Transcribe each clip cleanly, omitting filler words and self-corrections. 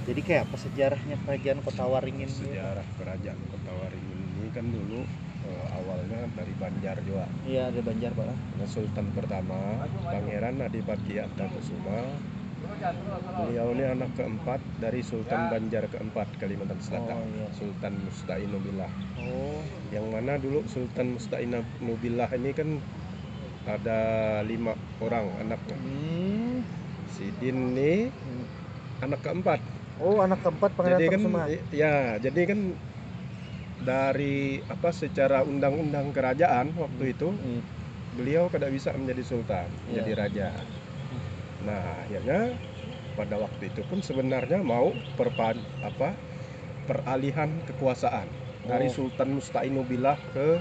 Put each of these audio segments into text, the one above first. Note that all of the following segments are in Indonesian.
Jadi kayak apa sejarahnya kerajaan Kota Waringin ini, Pak? Sejarah kerajaan Kota Waringin ini kan dulu awalnya dari Banjar juga. Iya, ada Banjar, Pak. Nah, Sultan pertama Pangeran Adipati Antakusuma. Beliau ini anak keempat dari Sultan Banjar keempat Kalimantan Selatan. Oh, iya. Sultan Mustainubillah. Oh, Yang mana dulu Sultan Mustainubillah ini kan ada 5 orang anaknya. Si Din ini anak keempat. oh anak keempat Pangeran Jadi kan Antakusuma. jadi kan dari secara undang-undang kerajaan waktu itu beliau tidak bisa menjadi sultan, menjadi raja. Nah, akhirnya pada waktu itu pun sebenarnya mau peralihan kekuasaan dari Sultan Mustainubillah ke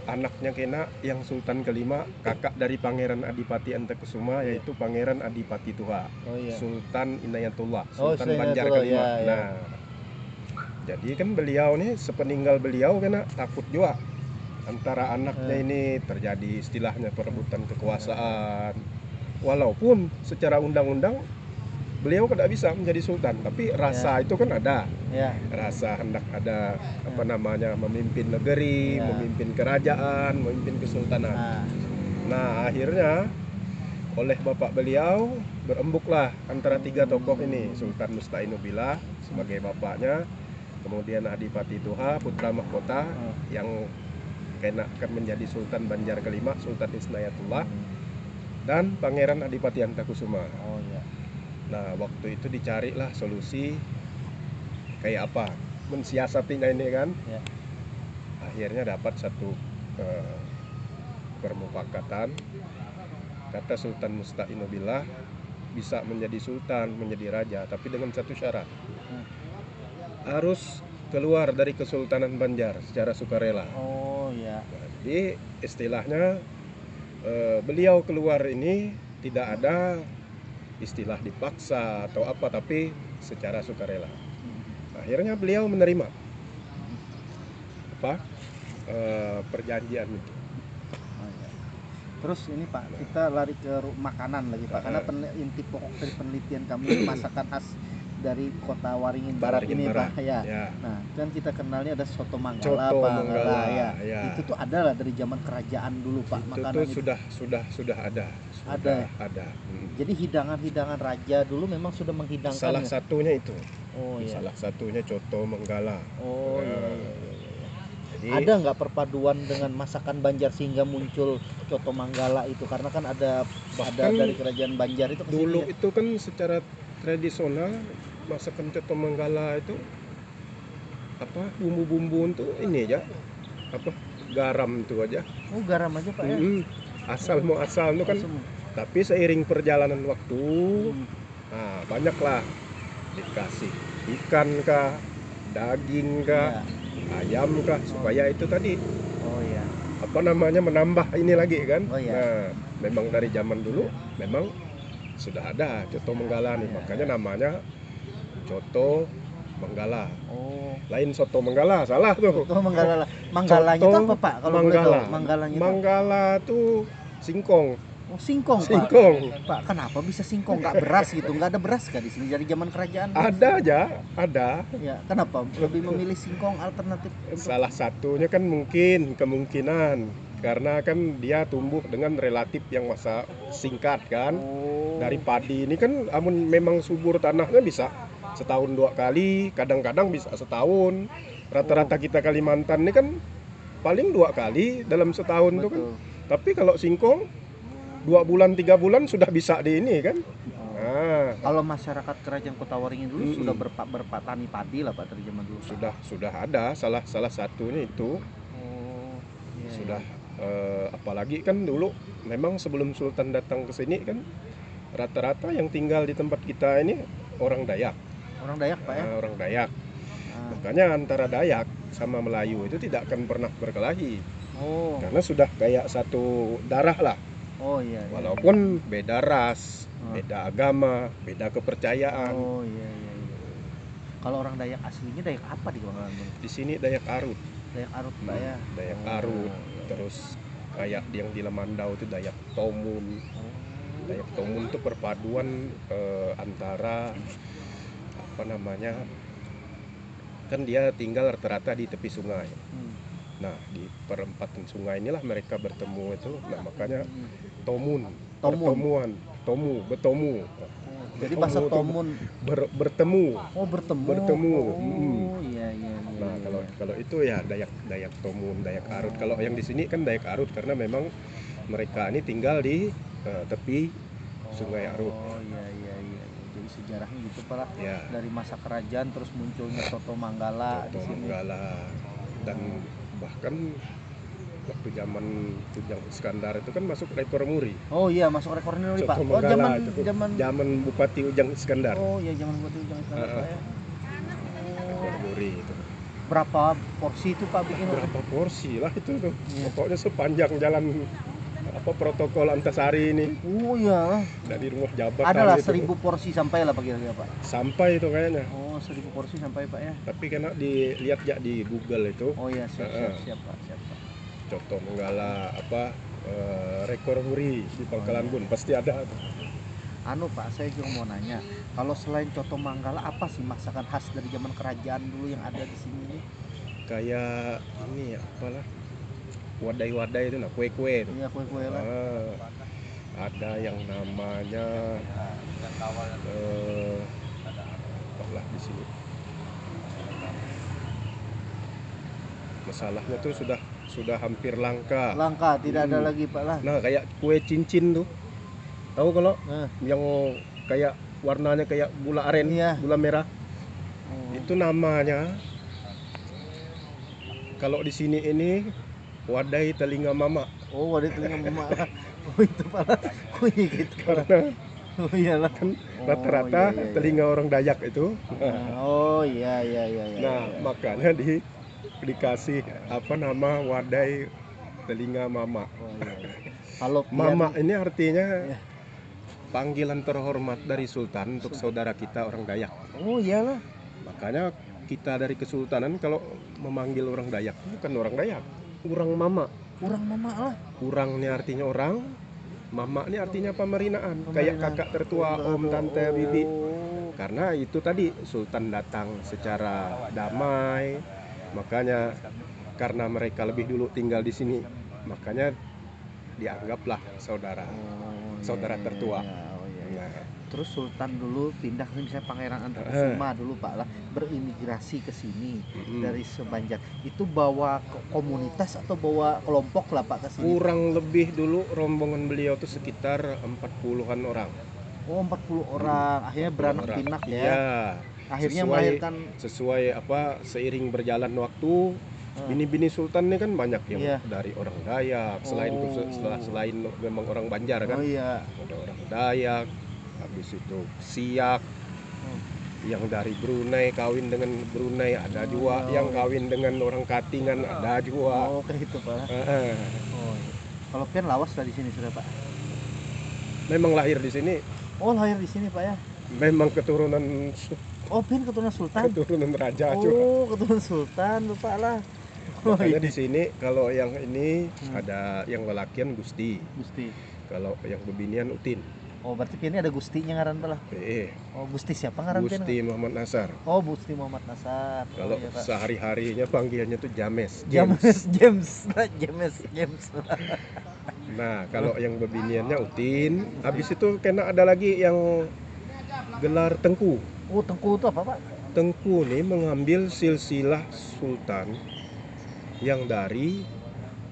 anaknya kena yang Sultan kelima, kakak dari Pangeran Adipati Antakusuma, yaitu Pangeran Adipati Tuha. Sultan Inayatullah, Sultan Banjar kelima. Nah, jadi kan beliau nih sepeninggal beliau kena takut juga antara anaknya ini terjadi istilahnya perebutan kekuasaan. Walaupun secara undang-undang beliau tidak bisa menjadi sultan, tapi rasa itu kan ada. Rasa hendak ada memimpin negeri, memimpin kerajaan, memimpin kesultanan. Nah, akhirnya oleh bapak beliau berembuklah antara 3 tokoh ini, Sultan Mustainubillah sebagai bapaknya, kemudian Adipati Tuha putra mahkota yang akan menjadi Sultan Banjar kelima, Sultan Inayatullah, dan Pangeran Adipati Antakusuma. Nah, waktu itu dicarilah solusi kayak apa mensiasatinya ini kan. Akhirnya dapat satu permufakatan, kata Sultan Mustainubillah bisa menjadi sultan, menjadi raja, tapi dengan satu syarat, harus keluar dari Kesultanan Banjar secara sukarela. Jadi istilahnya beliau keluar ini tidak ada istilah dipaksa atau apa, tapi secara sukarela. Akhirnya beliau menerima perjanjian itu. Terus ini Pak, kita lari ke makanan lagi Pak, karena inti pokok dari penelitian kami masakan khas dari Kota Waringin Barat ini Pak. Nah, kan kita kenalnya ada soto Manggala, Pak. Itu tuh ada lah dari zaman kerajaan dulu Pak. Itu tuh sudah ada. Ada. Jadi hidangan-hidangan raja dulu memang sudah menghidangkan. Salah satunya itu. Iya. Salah satunya coto Manggala. Jadi, ada nggak perpaduan dengan masakan Banjar sehingga muncul coto Manggala itu? Karena kan ada dari kerajaan Banjar itu kesini. Dulu itu kan secara tradisional masakan coto Manggala itu bumbu-bumbu itu ini aja, garam itu aja. Garam aja Pak ya. Asal itu kan. Tapi seiring perjalanan waktu, banyaklah dikasih ikan kah, daging kah, ayam kah, supaya itu tadi menambah ini lagi kan. Nah, memang dari zaman dulu memang sudah ada coto Manggala nih, makanya namanya coto Manggala. Lain soto Manggala, salah tuh. Soto Manggala. Manggalanya itu apa Pak? Kalau Manggala. Manggalanya Manggala tuh singkong. Singkong Pak. Singkong. Pak, kenapa bisa singkong? Nggak beras gitu? Nggak ada beras kah di sini dari zaman kerajaan? Ada aja, ada. Ya, kenapa lebih memilih singkong alternatif? Salah satunya kan kemungkinan karena kan dia tumbuh dengan relatif yang masa singkat kan. Dari padi ini kan memang subur tanahnya bisa setahun 2 kali, kadang-kadang bisa setahun. Rata-rata kita Kalimantan ini kan paling 2 kali dalam setahun tuh kan. Tapi kalau singkong 2 bulan 3 bulan sudah bisa di ini kan. Kalau masyarakat kerajaan Kota Waringin dulu sudah berpatani padi lah Pak dari zaman dulu. Sudah ada salah satunya itu. Sudah apalagi kan dulu memang sebelum Sultan datang ke sini kan rata-rata yang tinggal di tempat kita ini orang Dayak. Orang Dayak Pak ya. Orang Dayak. Makanya antara Dayak sama Melayu itu tidak akan pernah berkelahi. Karena sudah kayak satu darah lah. Walaupun beda ras, beda agama, beda kepercayaan. Kalau orang Dayak aslinya Dayak apa di Bangkalan? Di sini Dayak Arut. Dayak Arut Pak ya. Dayak Arut. Terus kayak yang di Lemandau itu Dayak Tomun. Dayak Tomun itu perpaduan antara apa namanya, kan dia tinggal rata-rata di tepi sungai. Nah, di perempatan sungai inilah mereka bertemu itu. Nah, makanya Tomun, pertemuan, bertemu. Jadi bahasa Tomun bertemu. Oh, bertemu. Oh, iya. Nah, kalau itu ya Dayak Tomun, Dayak Arut. Kalau yang di sini kan Dayak Arut karena memang mereka ini tinggal di tepi Sungai Arut. Oh, iya. Jadi sejarahnya gitu Pak. Ya. Dari masa kerajaan terus munculnya Soto Manggala di sini. Dan bahkan waktu zaman Ujang Iskandar itu kan masuk rekor muri. Oh iya, masuk rekor muri Pak. Oh, zaman Bupati Ujang Iskandar. Oh iya, zaman Bupati Ujang Iskandar Pak ya. Rekor muri itu. Berapa porsi itu Pak bikin? Berapa porsi lah itu tuh. Yeah. Pokoknya sepanjang jalan protokol Antasari ini. Oh iya. Dari rumah jabatan. Adalah 1000 porsi sampai lah kira-kira Pak. Sampai itu kayaknya. Oh, 1000 porsi sampai Pak ya. Tapi kena dilihat ya di Google itu. Oh iya, siap Pak. Soto Manggala rekor muri di Pangkalan Bun pasti ada. Pak, saya juga mau nanya, kalau selain Soto Manggala apa sih masakan khas dari zaman kerajaan dulu yang ada di sini nih? Kayak ini apalah, wadai-wadai itu, kue-kue itu. Iya, kue-kue lah. Ada yang namanya apalah di sini. Masalahnya tuh sudah hampir langka, tidak ada lagi Pak lah. Nah, kayak kue cincin tuh, tahu kalau yang kayak warnanya kayak gula aren, gula merah. Itu namanya kalau di sini ini wadai telinga mama. Oh, wadai telinga mama. Oh, itu Pak. Oh iya gitu. Karena iyalah kan rata-rata telinga orang Dayak itu. Oh iya. Nah, makanya dikasih apa nama wadai telinga mama. Oh, iya. Kalau mama ini artinya panggilan terhormat dari Sultan untuk saudara kita orang Dayak. Oh iyalah. Makanya kita dari Kesultanan kalau memanggil orang Dayak bukan orang Dayak, urang mama. Urang mama lah. Urang ini artinya orang, mama ini artinya pemerintahan. Kayak kakak tertua, om, tante, bibi. Karena itu tadi Sultan datang secara damai. Makanya karena mereka lebih dulu tinggal di sini, makanya dianggaplah saudara tertua. Terus Sultan dulu pindah ke sini, misalnya Pangeran Antakusuma dulu Pak lah berimigrasi ke sini dari Sebanjar. Itu bawa komunitas atau bawa kelompok lah Pak ke sini? Kurang lebih dulu rombongan beliau itu sekitar 40-an orang. Oh, 40 orang. Akhirnya beranak pinak ya. Iya. Akhirnya melahirkan sesuai seiring berjalan waktu. Bini-bini Sultan ini kan banyak yang dari orang Dayak. Selain memang orang Banjar kan. Oh iya. Ada orang Dayak. Habis itu Siak. Yang dari Brunei kawin dengan Brunei ada juga. Yang kawin dengan orang Katingan ada juga. Oh, kayak gitu Pak. Kalau Pian lawas dari sini sudah Pak. Memang lahir di sini. Oh, lahir di sini Pak ya. Memang keturunan. Oh, Pian keturunan Sultan. Keturunan raja juga. Oh, keturunan Sultan lupa lah. Makanya di sini kalau yang ini ada yang lelakian Gusti. Kalau yang bebinian Utin. Oh, berarti ini ada Gustinya ngaran lah. Oh, Gusti siapa ngaran? Gusti Muhammad Nasar. Oh, Gusti Muhammad Nasar. Kalau sehari-harinya panggilannya tuh James. James. Nah, kalau yang bebiniannya Utin, habis itu kena ada lagi yang gelar Tengku. Oh, Tengku itu apa Pak? Tengku nih mengambil silsilah Sultan yang dari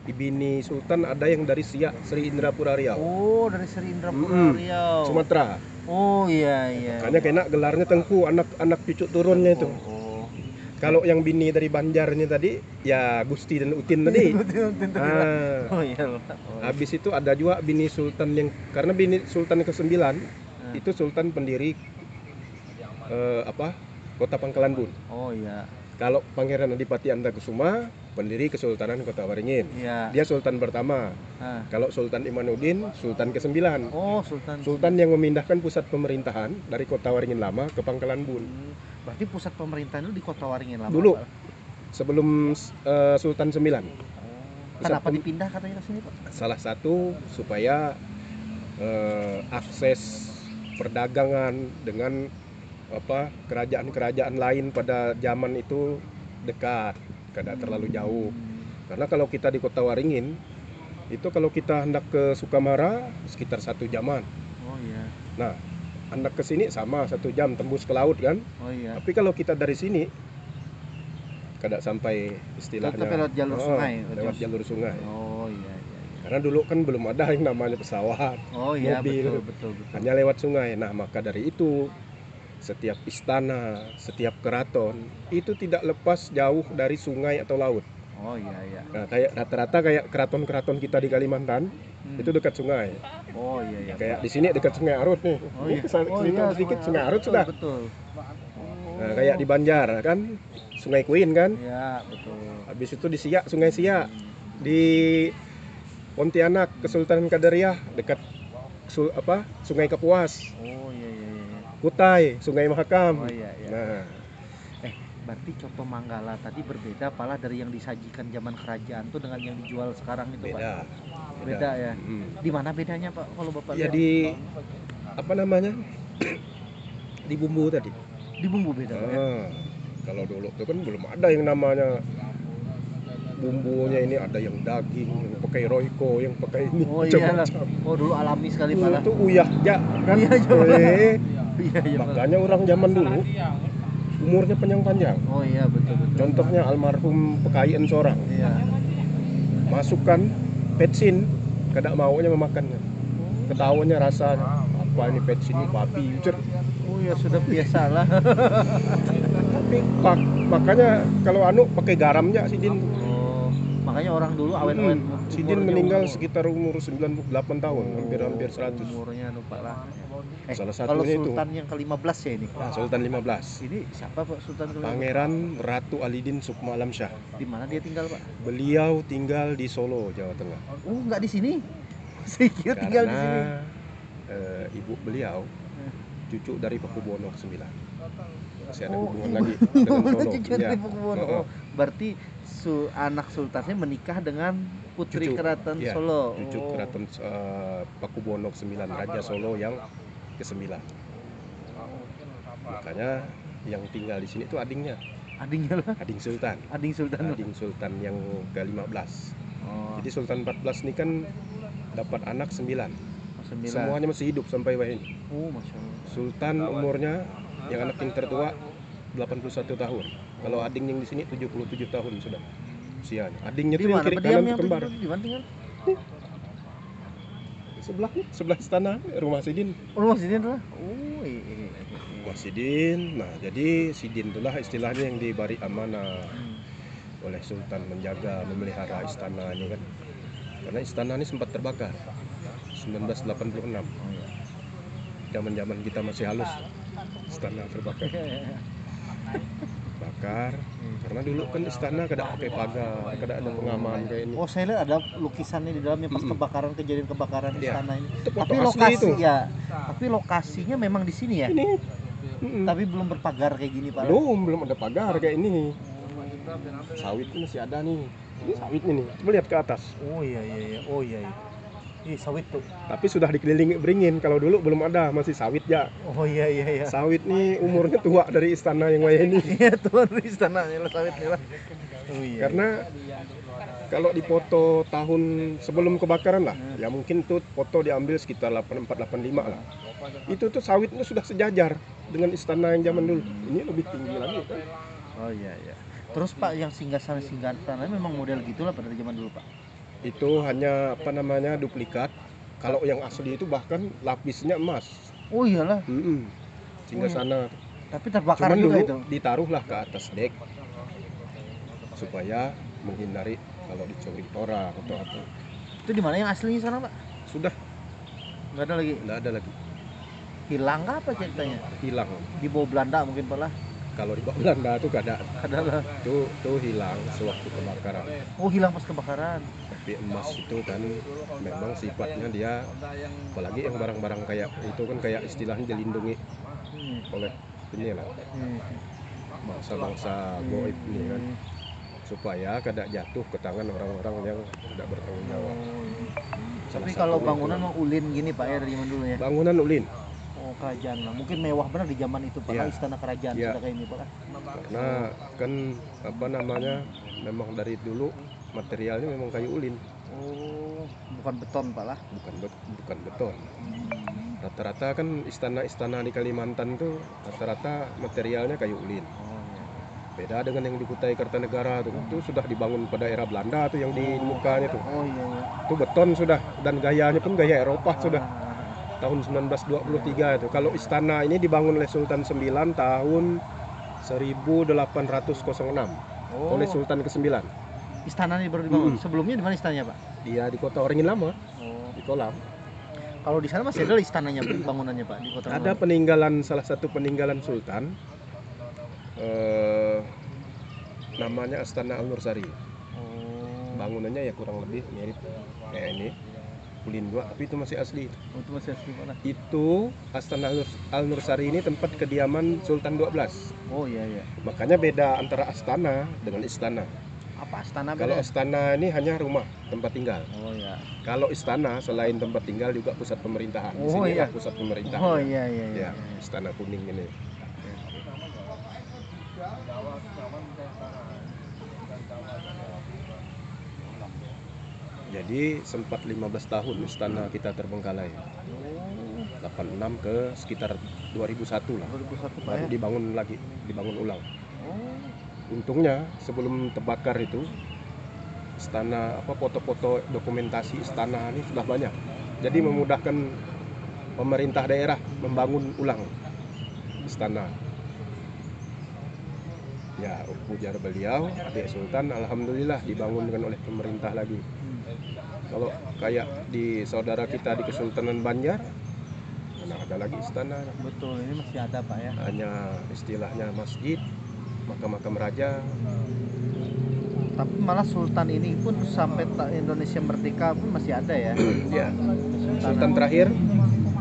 Ibini Sultan, ada yang dari Siak, Sri Indrapura Riau. Oh, dari Sri Indrapura Riau. Sumatera. Oh iya. Makanya kena gelarnya Tengku, anak cucu turunnya itu. Kalau yang bini dari Banjarnya tadi, ya Gusti dan Utin tadi. Oh iya. Habis itu ada juga bini Sultan yang, karena bini Sultan ke-9 itu Sultan pendiri Kota Pangkalan Bun. Oh iya. Kalau Pangeran Adipati Antakusuma pendiri Kesultanan Kota Waringin. Dia Sultan pertama. Kalau Sultan Imanuddin Sultan ke-9. Oh, Sultan yang memindahkan pusat pemerintahan dari Kota Waringin Lama ke Pangkalan Bun. Berarti pusat pemerintahan itu di Kota Waringin Lama dulu. Sebelum Sultan 9. Kenapa dipindah katanya ke sini Pak? Salah satu supaya akses perdagangan dengan kerajaan-kerajaan lain pada zaman itu dekat, tidak terlalu jauh. Karena kalau kita di Kota Waringin itu kalau kita hendak ke Sukamara sekitar 1 jaman. Oh iya. Nah, hendak ke sini sama 1 jam tembus ke laut kan. Oh iya. Tapi kalau kita dari sini tidak sampai istilahnya. Tapi lewat jalur sungai. Lewat jalur sungai. Oh iya. Karena dulu kan belum ada yang namanya pesawat, mobil, betul. hanya lewat sungai. Nah, maka dari itu setiap istana, setiap keraton itu tidak lepas jauh dari sungai atau laut. Oh iya. Nah, kayak rata-rata kayak keraton-keraton kita di Kalimantan itu dekat sungai. Oh iya. Kayak di sini dekat Sungai Arut nih. Oh iya. Sedikit Sungai Arut sudah. Betul. Nah, kayak di Banjar kan Sungai Kuin kan. Iya betul. Habis itu di Siak Sungai Siak. Di Pontianak Kesultanan Qadariyah dekat Sungai Kapuas. Oh iya. Kutai Sungai Mahakam. Oh iya. Nah, berarti coto Manggala tadi berbeda apalah dari yang disajikan zaman kerajaan tuh dengan yang dijual sekarang itu, Pak? Beda ya. Di mana bedanya, Pak, kalau Bapak ya lihat? Di di bumbu tadi. Di bumbu beda, ya? Kalau dulu itu kan belum ada yang namanya bumbunya ini, ada yang daging, yang pakai royco, yang pakai ini. Oh iya. Oh dulu alami sekali, Pak. Itu uyah ya kan. Iya, makanya orang zaman dulu umurnya panjang-panjang. Oh iya betul. Contohnya almarhum Pekaien seorang. Iya. Masukkan petsin, kada maunya memakannya. Ketahuannya rasanya apa ini petsin ini babi. Oh ya sudah biasa lah. Tapi makanya kalau pakai garamnya Sidin. Oh, makanya orang dulu awet-awet. Sidin meninggal sekitar umur 98 tahun, hampir 100. Umurnya lupa lah. Salah Kalau satunya Sultan yang ke-15 ya ini. Sultan 15. Ini siapa, Pak, Sultan ke-15? Pangeran Ratu Alidin Sukma Alam Shah. Di mana dia tinggal, Pak? Beliau tinggal di Solo, Jawa Tengah. Oh, nggak di sini. Saya kira tinggal di sini. Ibu beliau cucu dari Pakubuwono ke-9. Masih ada hubungan lagi dengan Solo. Cucu dari Pakubuwono. Oh, berarti anak sultannya menikah dengan putri keraton Solo. Cucu keraton Pakubuwono ke-9, Raja Solo yang ke-9. Makanya yang tinggal di sini itu adingnya. Adingnya lah. Ading Sultan. Ading Sultan yang ke-15. Oh. Jadi Sultan 14 ini kan dapat anak 9. Semuanya masih hidup sampai ini. Oh, Masya Allah. Sultan umurnya yang anak yang tertua 81 tahun. Kalau ading yang di sini 77 tahun sudah usianya. Adingnya tuh yang kiri kanan kembar. Di mana tinggal? Sebelah istana rumah Sidin. Rumah Sidin lah. Oh, Rumah Sidin. Nah, jadi Sidin itulah istilahnya yang diberi amanah oleh Sultan menjaga, memelihara istana ini kan. Karena istana ini sempat terbakar 1986. Zaman-zaman kita masih halus. Istana terbakar. Bakar. Karena dulu kan istana kada pakai pagar, kada ada pengaman kayak ini. Oh, saya lihat ada lukisannya di dalamnya pas kejadian kebakaran istana ini. Tapi lokasinya memang di sini ya. Ini. Tapi belum berpagar kayak gini, Pak. Belum ada pagar kayak ini. Sawit ini masih ada nih. Ini sawitnya nih. Coba lihat ke atas. Oh iya. Ih, sawit tuh. Tapi sudah dikelilingi beringin. Kalau dulu belum ada, masih sawit ya. Oh iya. Sawit nih umurnya tua dari istana yang waya ini. Iya, tua dari istananya lah sawitnya lah. Oh iya. Karena kalau dipoto tahun sebelum kebakaran lah, ya mungkin tuh foto diambil sekitar 84-85 lah. Itu tuh sawitnya sudah sejajar dengan istana yang zaman dulu. Ini lebih tinggi lagi kan. Oh iya. Terus Pak, yang singgah sana memang model gitulah pada zaman dulu, Pak. Itu hanya duplikat. Kalau yang asli itu bahkan lapisnya emas. Oh iyalah. Singgah sana. Tapi terbakar cuman juga dulu itu. Ditaruhlah ke atas dek supaya menghindari kalau dicuri orang atau apa. Itu di mana yang aslinya sana, Pak? Sudah. Nggak ada lagi. Hilang nggak apa ceritanya? Hilang. Dibawa Belanda mungkin, Pak lah. Kalau di Belanda tuh gak ada. Adalah. Tuh hilang sewaktu kebakaran. Oh, hilang pas kebakaran. Tapi emas itu kan memang sifatnya dia, apalagi yang barang-barang kayak itu kan kayak istilahnya dilindungi oleh ini lah. Bangsa-bangsa goib ini kan. Supaya kada jatuh ke tangan orang-orang yang tidak bertanggung jawab. Tapi kalau bangunan mau ulin gini Pak ya dari zaman dulu ya. Bangunan ulin. Oh, kerajaan lah. Mungkin mewah benar di zaman itu Pak. Istana kerajaan sudah kayak ini Pak. Karena kan apa namanya, memang dari dulu materialnya memang kayu ulin. Oh, bukan beton Pak lah. Bukan beton. Rata-rata kan istana-istana di Kalimantan tuh rata-rata materialnya kayu ulin. Beda dengan yang di Kutai Kartanegara itu sudah dibangun pada era Belanda tuh yang di mukanya tuh. Oh iya. Itu beton sudah, dan gayanya pun gaya Eropa sudah. Tahun 1923 itu. Kalau istana ini dibangun oleh Sultan IX tahun 1806 oleh Sultan ke-9. Istana ini baru dibangun. Sebelumnya di mana istananya Pak? Dia di Kota Waringin Lama. Di Kolam. Kalau di sana masih ada istananya, bangunannya Pak di Kota. Ada peninggalan, salah satu peninggalan Sultan. Namanya Astana Al-Nursari. Bangunannya ya kurang lebih mirip kayak ini, Ulin 2, tapi itu masih asli. Itu masih asli Pak. Itu Astana Al-Nursari ini tempat kediaman Sultan 12. Oh iya. Makanya beda antara astana dengan istana. Apa astana? Kalau astana ini hanya rumah, tempat tinggal. Oh iya. Kalau istana selain tempat tinggal juga pusat pemerintahan. Di sini iya. Pusat pemerintahan. Oh iya. Istana Kuning ini. Jadi sempat 15 tahun istana kita terbengkalai. 86 ke sekitar 2001 lah. 2001 baru dibangun lagi, dibangun ulang. Untungnya sebelum terbakar itu istana foto-foto dokumentasi istana ini sudah banyak. Jadi memudahkan pemerintah daerah membangun ulang istana. Ya, ujar beliau, adik Sultan, alhamdulillah dibangunkan oleh pemerintah lagi. Kalau kayak di saudara kita di Kesultanan Banjar, mana ada lagi istana. Betul, ini masih ada Pak ya. Hanya istilahnya masjid, makam raja. Tapi malah Sultan ini pun sampai Indonesia merdeka pun masih ada ya. Ya. Sultan terakhir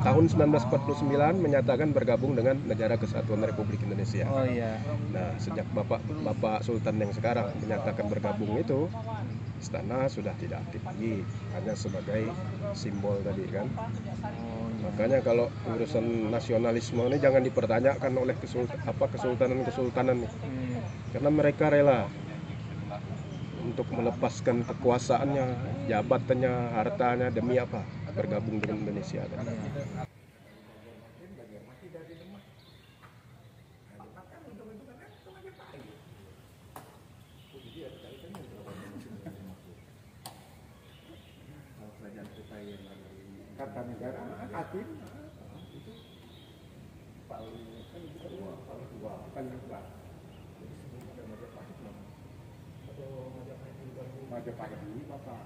tahun 1949 menyatakan bergabung dengan Negara Kesatuan Republik Indonesia. Oh iya. Nah, sejak Bapak Sultan yang sekarang menyatakan bergabung itu, istana sudah tidak aktif lagi, hanya sebagai simbol tadi kan. Makanya kalau urusan nasionalisme ini jangan dipertanyakan oleh kesultanan-kesultanan nih. Karena mereka rela untuk melepaskan kekuasaannya, jabatannya, hartanya demi apa? Bergabung dengan Indonesia tadi. Kartanegara aktif paling tua. Majapahit ini Bapak